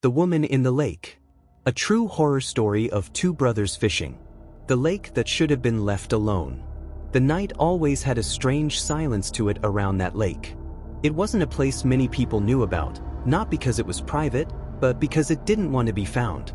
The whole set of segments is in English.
The Woman in the Lake. A true horror story of two brothers fishing. The lake that should have been left alone. The night always had a strange silence to it around that lake. It wasn't a place many people knew about, not because it was private, but because it didn't want to be found.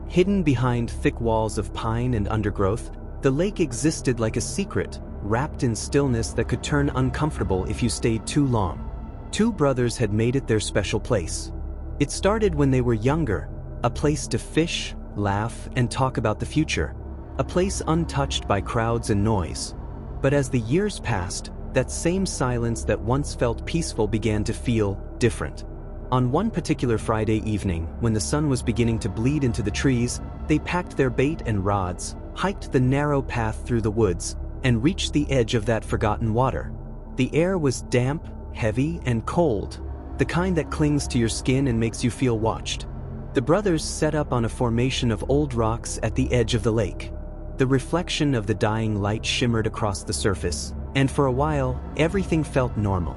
Hidden behind thick walls of pine and undergrowth, the lake existed like a secret, wrapped in stillness that could turn uncomfortable if you stayed too long. Two brothers had made it their special place. It started when they were younger, a place to fish, laugh, and talk about the future. A place untouched by crowds and noise. But as the years passed, that same silence that once felt peaceful began to feel different. On one particular Friday evening, when the sun was beginning to bleed into the trees, they packed their bait and rods, hiked the narrow path through the woods, and reached the edge of that forgotten water. The air was damp, heavy, and cold, the kind that clings to your skin and makes you feel watched. The brothers set up on a formation of old rocks at the edge of the lake. The reflection of the dying light shimmered across the surface, and for a while, everything felt normal.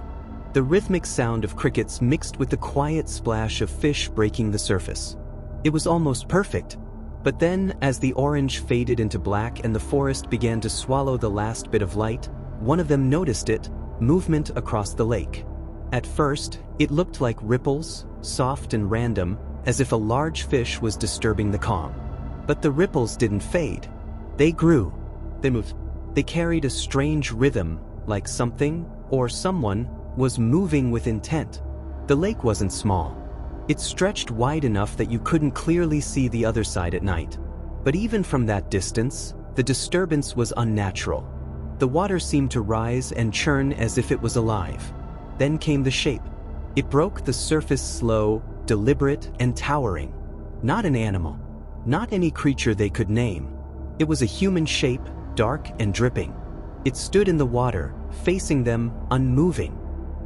The rhythmic sound of crickets mixed with the quiet splash of fish breaking the surface. It was almost perfect. But then, as the orange faded into black and the forest began to swallow the last bit of light, one of them noticed it, movement across the lake. At first, it looked like ripples, soft and random, as if a large fish was disturbing the calm. But the ripples didn't fade. They grew. They moved. They carried a strange rhythm, like something, or someone, was moving with intent. The lake wasn't small. It stretched wide enough that you couldn't clearly see the other side at night. But even from that distance, the disturbance was unnatural. The water seemed to rise and churn as if it was alive. Then came the shape. It broke the surface slow, deliberate, and towering. Not an animal. Not any creature they could name. It was a human shape, dark and dripping. It stood in the water, facing them, unmoving.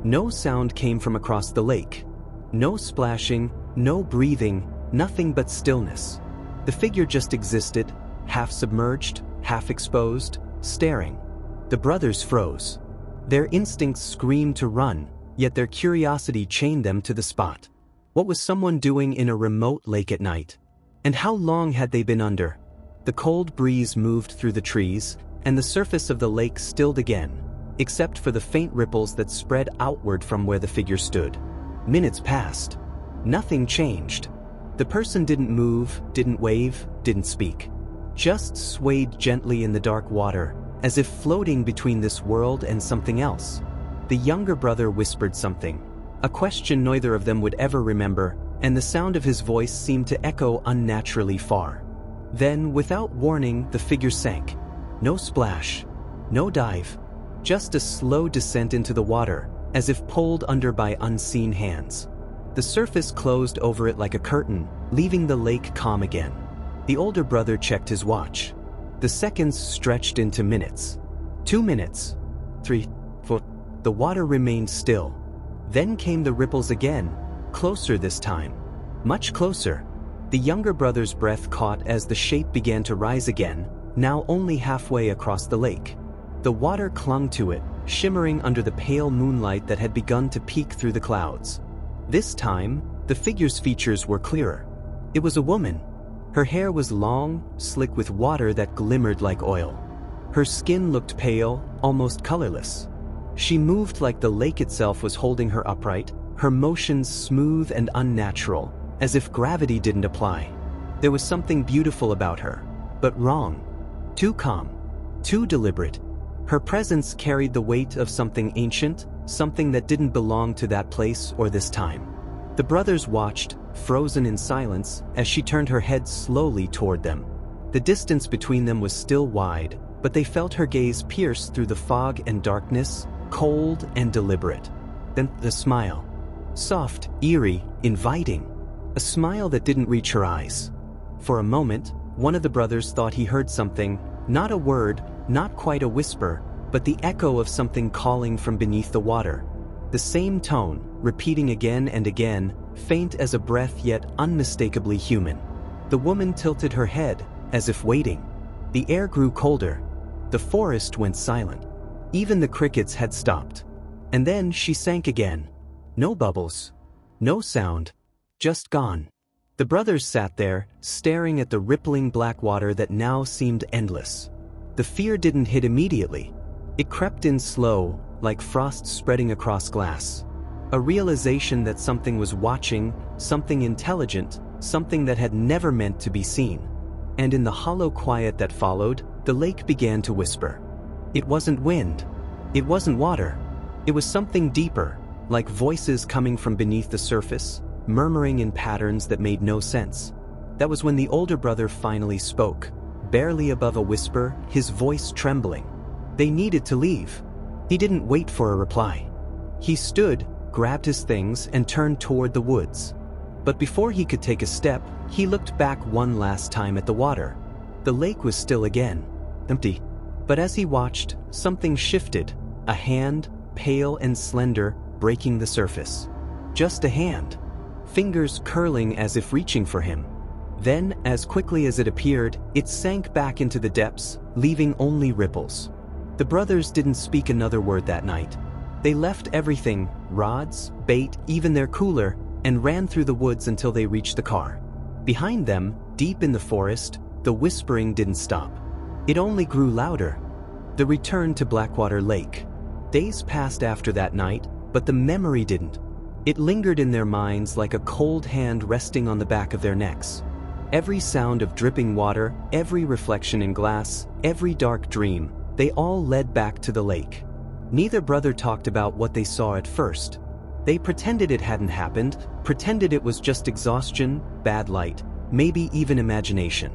No sound came from across the lake. No splashing, no breathing, nothing but stillness. The figure just existed, half submerged, half exposed, staring. The brothers froze. Their instincts screamed to run, yet their curiosity chained them to the spot. What was someone doing in a remote lake at night? And how long had they been under? The cold breeze moved through the trees, and the surface of the lake stilled again, except for the faint ripples that spread outward from where the figure stood. Minutes passed. Nothing changed. The person didn't move, didn't wave, didn't speak. Just swayed gently in the dark water, as if floating between this world and something else. The younger brother whispered something, a question neither of them would ever remember, and the sound of his voice seemed to echo unnaturally far. Then, without warning, the figure sank. No splash, no dive, just a slow descent into the water, as if pulled under by unseen hands. The surface closed over it like a curtain, leaving the lake calm again. The older brother checked his watch. The seconds stretched into minutes. 2 minutes. 3, 4. The water remained still. Then came the ripples again, closer this time. Much closer. The younger brother's breath caught as the shape began to rise again, now only halfway across the lake. The water clung to it, shimmering under the pale moonlight that had begun to peek through the clouds. This time, the figure's features were clearer. It was a woman. Her hair was long, slick with water that glimmered like oil. Her skin looked pale, almost colorless. She moved like the lake itself was holding her upright, her motions smooth and unnatural, as if gravity didn't apply. There was something beautiful about her, but wrong. Too calm, too deliberate. Her presence carried the weight of something ancient, something that didn't belong to that place or this time. The brothers watched, frozen in silence, as she turned her head slowly toward them. The distance between them was still wide, but they felt her gaze pierce through the fog and darkness, cold and deliberate. Then the smile. Soft, eerie, inviting. A smile that didn't reach her eyes. For a moment, one of the brothers thought he heard something, not a word, not quite a whisper, but the echo of something calling from beneath the water. The same tone, repeating again and again, faint as a breath yet unmistakably human. The woman tilted her head, as if waiting. The air grew colder. The forest went silent. Even the crickets had stopped. And then she sank again. No bubbles. No sound. Just gone. The brothers sat there, staring at the rippling black water that now seemed endless. The fear didn't hit immediately. It crept in slow, like frost spreading across glass. A realization that something was watching, something intelligent, something that had never meant to be seen. And in the hollow quiet that followed, the lake began to whisper. It wasn't wind. It wasn't water. It was something deeper, like voices coming from beneath the surface, murmuring in patterns that made no sense. That was when the older brother finally spoke, barely above a whisper, his voice trembling. They needed to leave. He didn't wait for a reply. He stood, grabbed his things, and turned toward the woods. But before he could take a step, he looked back one last time at the water. The lake was still again, empty. But as he watched, something shifted, a hand, pale and slender, breaking the surface. Just a hand. Fingers curling as if reaching for him. Then, as quickly as it appeared, it sank back into the depths, leaving only ripples. The brothers didn't speak another word that night. They left everything, rods, bait, even their cooler, and ran through the woods until they reached the car. Behind them, deep in the forest, the whispering didn't stop. It only grew louder. The return to Blackwater Lake. Days passed after that night, but the memory didn't. It lingered in their minds like a cold hand resting on the back of their necks. Every sound of dripping water, every reflection in glass, every dark dream, they all led back to the lake. Neither brother talked about what they saw at first. They pretended it hadn't happened, pretended it was just exhaustion, bad light, maybe even imagination.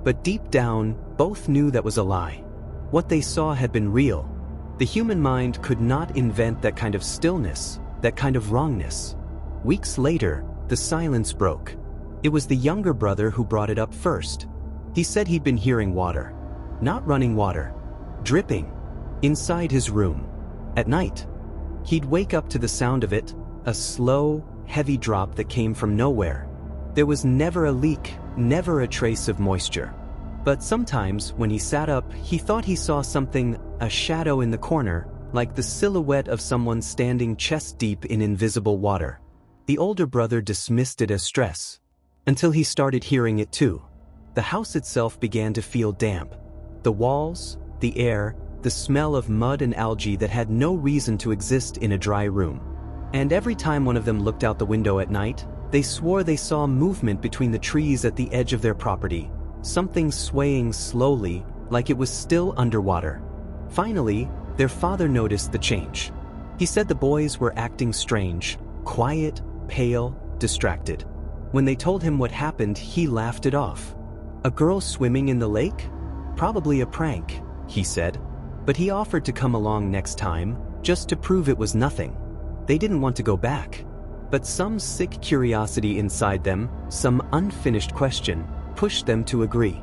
But deep down, both knew that was a lie. What they saw had been real. The human mind could not invent that kind of stillness, that kind of wrongness. Weeks later, the silence broke. It was the younger brother who brought it up first. He said he'd been hearing water. Not running water. Dripping. Inside his room. At night. He'd wake up to the sound of it, a slow, heavy drop that came from nowhere. There was never a leak, never a trace of moisture. But sometimes, when he sat up, he thought he saw something, a shadow in the corner, like the silhouette of someone standing chest-deep in invisible water. The older brother dismissed it as stress. Until he started hearing it too. The house itself began to feel damp. The walls, the air, the smell of mud and algae that had no reason to exist in a dry room. And every time one of them looked out the window at night, they swore they saw movement between the trees at the edge of their property, something swaying slowly, like it was still underwater. Finally, their father noticed the change. He said the boys were acting strange, quiet, pale, distracted. When they told him what happened, he laughed it off. A girl swimming in the lake? Probably a prank, he said. But he offered to come along next time, just to prove it was nothing. They didn't want to go back. But some sick curiosity inside them, some unfinished question, pushed them to agree.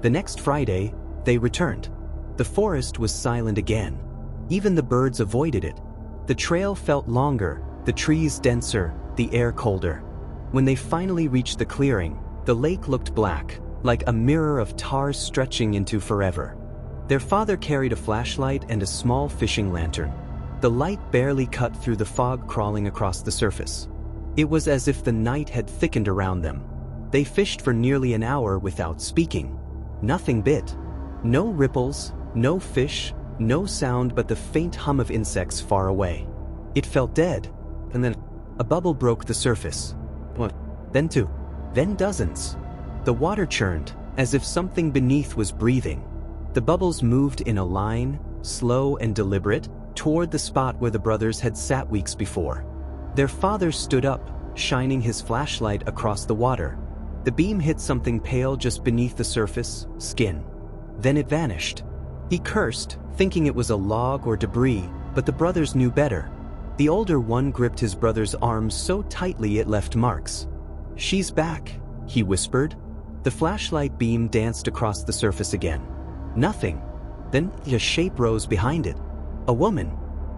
The next Friday, they returned. The forest was silent again. Even the birds avoided it. The trail felt longer, the trees denser, the air colder. When they finally reached the clearing, the lake looked black, like a mirror of tar stretching into forever. Their father carried a flashlight and a small fishing lantern. The light barely cut through the fog crawling across the surface. It was as if the night had thickened around them. They fished for nearly an hour without speaking. Nothing bit. No ripples, no fish, no sound but the faint hum of insects far away. It felt dead. And then a bubble broke the surface. Then two. Then dozens. The water churned, as if something beneath was breathing. The bubbles moved in a line, slow and deliberate, toward the spot where the brothers had sat weeks before. Their father stood up, shining his flashlight across the water. The beam hit something pale just beneath the surface, skin. Then it vanished. He cursed, thinking it was a log or debris, but the brothers knew better. The older one gripped his brother's arm so tightly it left marks. "She's back," he whispered. The flashlight beam danced across the surface again. Nothing. Then a shape rose behind it. A woman.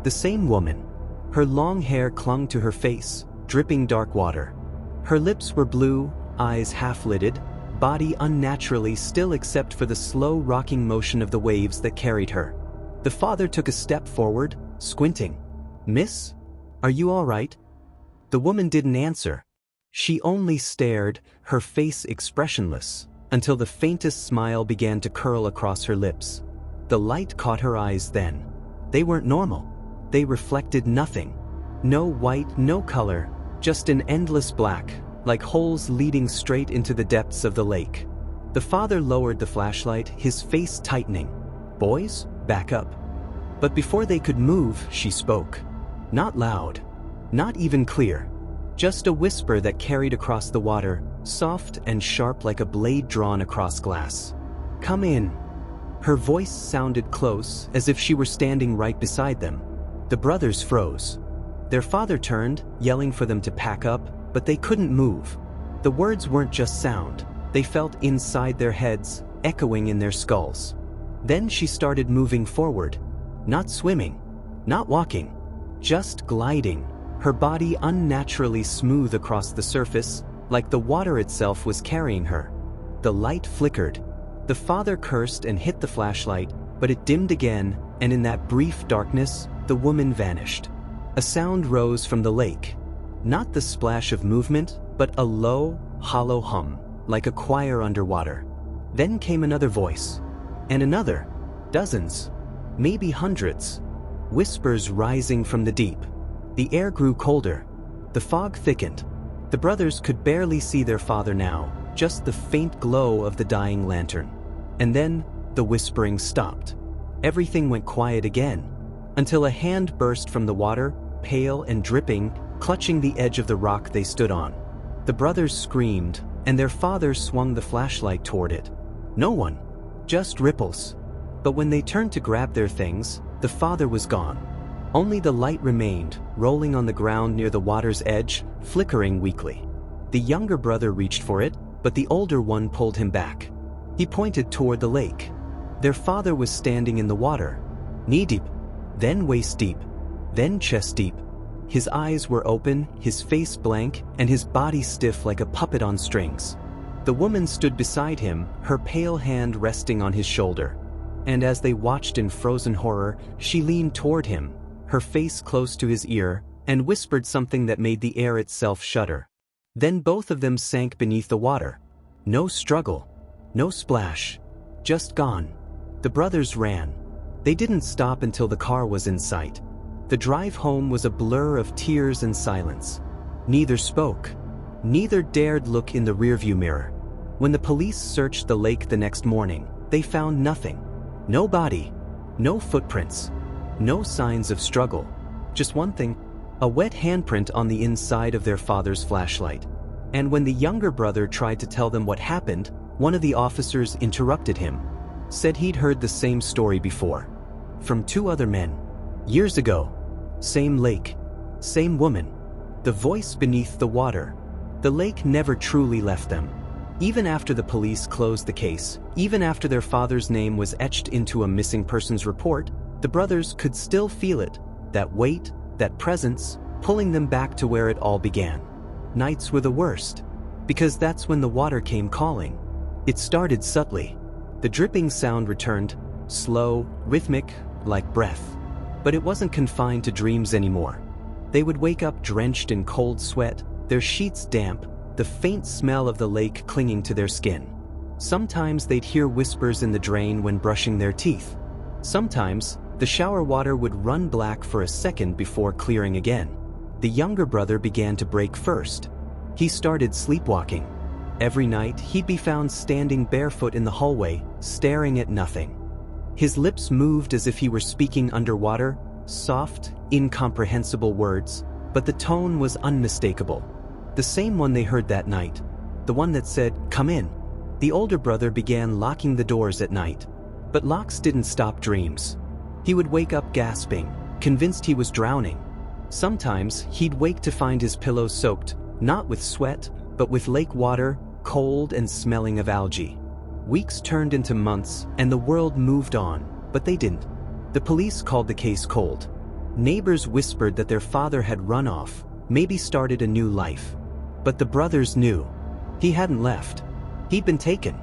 The same woman. Her long hair clung to her face, dripping dark water. Her lips were blue, eyes half-lidded, body unnaturally still except for the slow rocking motion of the waves that carried her. The father took a step forward, squinting. "Miss? Are you all right?" The woman didn't answer. She only stared, her face expressionless, until the faintest smile began to curl across her lips. The light caught her eyes then. They weren't normal. They reflected nothing. No white, no color, just an endless black, like holes leading straight into the depths of the lake. The father lowered the flashlight, his face tightening. "Boys, back up." But before they could move, she spoke. Not loud, not even clear. Just a whisper that carried across the water, soft and sharp like a blade drawn across glass. "Come in." Her voice sounded close, as if she were standing right beside them. The brothers froze. Their father turned, yelling for them to pack up, but they couldn't move. The words weren't just sound. They felt inside their heads, echoing in their skulls. Then she started moving forward. Not swimming, not walking, just gliding, her body unnaturally smooth across the surface, like the water itself was carrying her. The light flickered. The father cursed and hit the flashlight, but it dimmed again, and in that brief darkness, the woman vanished. A sound rose from the lake. Not the splash of movement, but a low, hollow hum, like a choir underwater. Then came another voice. And another. Dozens. Maybe hundreds. Whispers rising from the deep. The air grew colder. The fog thickened. The brothers could barely see their father now, just the faint glow of the dying lantern. And then, the whispering stopped. Everything went quiet again, until a hand burst from the water, pale and dripping, clutching the edge of the rock they stood on. The brothers screamed, and their father swung the flashlight toward it. No one. Just ripples. But when they turned to grab their things, the father was gone. Only the light remained, rolling on the ground near the water's edge, flickering weakly. The younger brother reached for it, but the older one pulled him back. He pointed toward the lake. Their father was standing in the water, knee-deep, then waist-deep, then chest-deep. His eyes were open, his face blank, and his body stiff like a puppet on strings. The woman stood beside him, her pale hand resting on his shoulder. And as they watched in frozen horror, she leaned toward him, her face close to his ear, and whispered something that made the air itself shudder. Then both of them sank beneath the water. No struggle, no splash, just gone. The brothers ran. They didn't stop until the car was in sight. The drive home was a blur of tears and silence. Neither spoke. Neither dared look in the rearview mirror. When the police searched the lake the next morning, they found nothing. No body, no footprints, no signs of struggle. Just one thing, a wet handprint on the inside of their father's flashlight. And when the younger brother tried to tell them what happened, one of the officers interrupted him. Said he'd heard the same story before. From two other men. Years ago. Same lake. Same woman. The voice beneath the water. The lake never truly left them. Even after the police closed the case, even after their father's name was etched into a missing persons report, the brothers could still feel it, that weight, that presence, pulling them back to where it all began. Nights were the worst, because that's when the water came calling. It started subtly. The dripping sound returned, slow, rhythmic, like breath. But it wasn't confined to dreams anymore. They would wake up drenched in cold sweat, their sheets damp, the faint smell of the lake clinging to their skin. Sometimes they'd hear whispers in the drain when brushing their teeth. Sometimes, the shower water would run black for a second before clearing again. The younger brother began to break first. He started sleepwalking. Every night, he'd be found standing barefoot in the hallway, staring at nothing. His lips moved as if he were speaking underwater, soft, incomprehensible words, but the tone was unmistakable. The same one they heard that night. The one that said, "Come in." The older brother began locking the doors at night. But locks didn't stop dreams. He would wake up gasping, convinced he was drowning. Sometimes, he'd wake to find his pillows soaked, not with sweat, but with lake water, cold and smelling of algae. Weeks turned into months, and the world moved on, but they didn't. The police called the case cold. Neighbors whispered that their father had run off, maybe started a new life. But the brothers knew. He hadn't left. He'd been taken.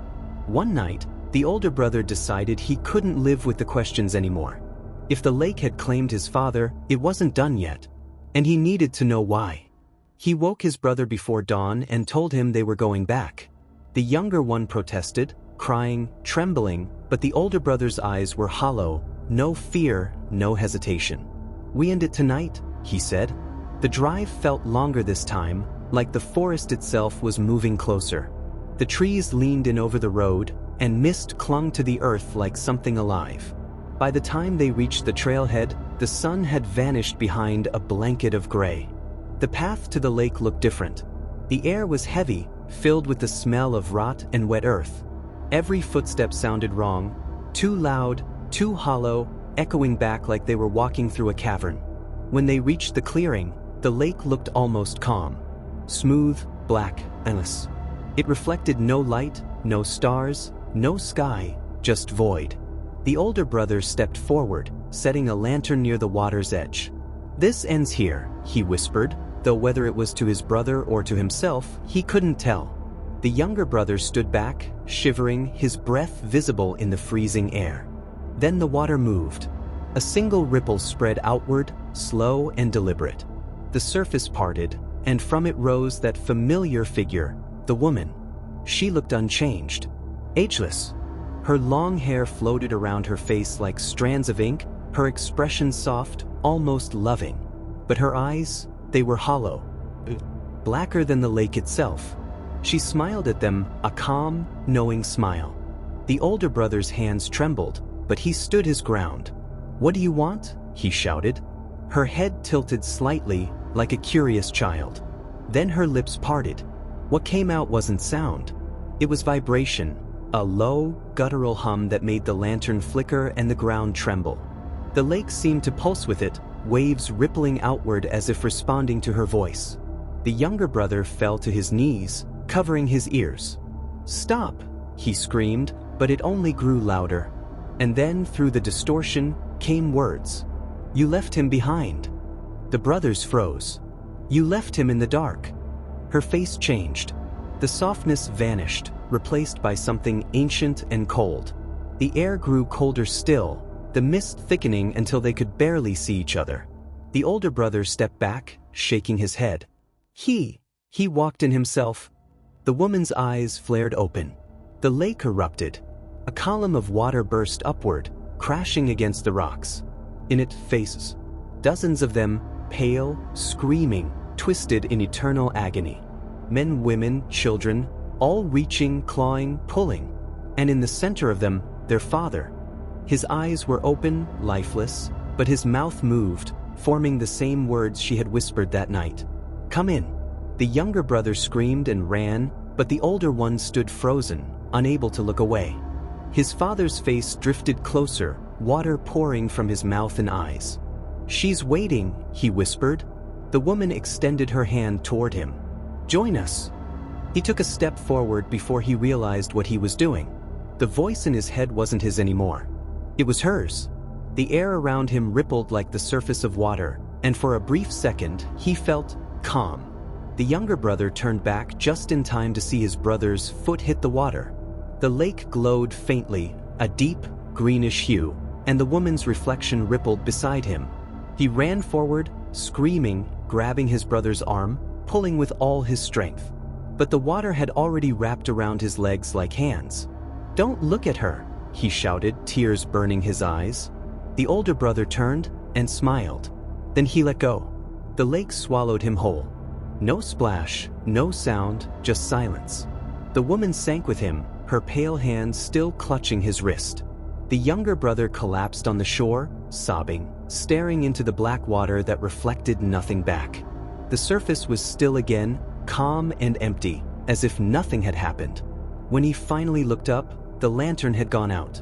One night, the older brother decided he couldn't live with the questions anymore. If the lake had claimed his father, it wasn't done yet. And he needed to know why. He woke his brother before dawn and told him they were going back. The younger one protested, crying, trembling, but the older brother's eyes were hollow, no fear, no hesitation. "We end it tonight," he said. The drive felt longer this time, like the forest itself was moving closer. The trees leaned in over the road, and mist clung to the earth like something alive. By the time they reached the trailhead, the sun had vanished behind a blanket of gray. The path to the lake looked different. The air was heavy, filled with the smell of rot and wet earth. Every footstep sounded wrong, too loud, too hollow, echoing back like they were walking through a cavern. When they reached the clearing, the lake looked almost calm. Smooth, black, endless. It reflected no light, no stars, no sky, just void. The older brother stepped forward, setting a lantern near the water's edge. "This ends here," he whispered, though whether it was to his brother or to himself, he couldn't tell. The younger brother stood back, shivering, his breath visible in the freezing air. Then the water moved. A single ripple spread outward, slow and deliberate. The surface parted, and from it rose that familiar figure, the woman. She looked unchanged, ageless. Her long hair floated around her face like strands of ink, her expression soft, almost loving. But her eyes, they were hollow, blacker than the lake itself. She smiled at them, a calm, knowing smile. The older brother's hands trembled, but he stood his ground. "What do you want?" he shouted. Her head tilted slightly, like a curious child. Then her lips parted. What came out wasn't sound. It was vibration, a low, guttural hum that made the lantern flicker and the ground tremble. The lake seemed to pulse with it, waves rippling outward as if responding to her voice. The younger brother fell to his knees, covering his ears. "Stop!" he screamed, but it only grew louder. And then, through the distortion, came words. "You left him behind." The brothers froze. "You left him in the dark." Her face changed. The softness vanished, replaced by something ancient and cold. The air grew colder still, the mist thickening until they could barely see each other. The older brother stepped back, shaking his head. He walked in himself. The woman's eyes flared open. The lake erupted. A column of water burst upward, crashing against the rocks. In it, faces. Dozens of them, pale, screaming, twisted in eternal agony. Men, women, children, all reaching, clawing, pulling. And in the center of them, their father. His eyes were open, lifeless, but his mouth moved, forming the same words she had whispered that night. "Come in." The younger brother screamed and ran, but the older one stood frozen, unable to look away. His father's face drifted closer, water pouring from his mouth and eyes. "She's waiting," he whispered. The woman extended her hand toward him. "Join us." He took a step forward before he realized what he was doing. The voice in his head wasn't his anymore. It was hers. The air around him rippled like the surface of water, and for a brief second, he felt calm. The younger brother turned back just in time to see his brother's foot hit the water. The lake glowed faintly, a deep, greenish hue, and the woman's reflection rippled beside him. He ran forward, screaming, grabbing his brother's arm, pulling with all his strength. But the water had already wrapped around his legs like hands. "Don't look at her," he shouted, tears burning his eyes. The older brother turned and smiled. Then he let go. The lake swallowed him whole. No splash, no sound, just silence. The woman sank with him, her pale hands still clutching his wrist. The younger brother collapsed on the shore, sobbing, staring into the black water that reflected nothing back. The surface was still again, calm and empty, as if nothing had happened. When he finally looked up, the lantern had gone out.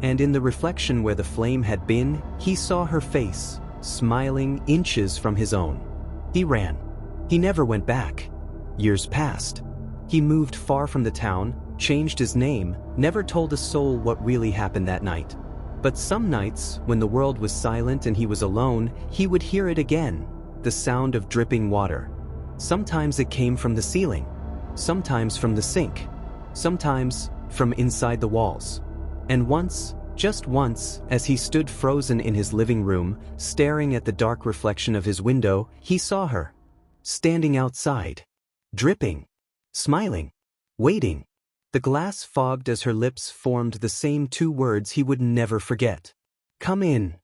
And in the reflection where the flame had been, he saw her face, smiling inches from his own. He ran. He never went back. Years passed. He moved far from the town, changed his name, never told a soul what really happened that night. But some nights, when the world was silent and he was alone, he would hear it again, the sound of dripping water. Sometimes it came from the ceiling, sometimes from the sink, sometimes from inside the walls. And once, just once, as he stood frozen in his living room, staring at the dark reflection of his window, he saw her. standing outside, dripping, smiling, waiting. The glass fogged as her lips formed the same two words he would never forget. Come in.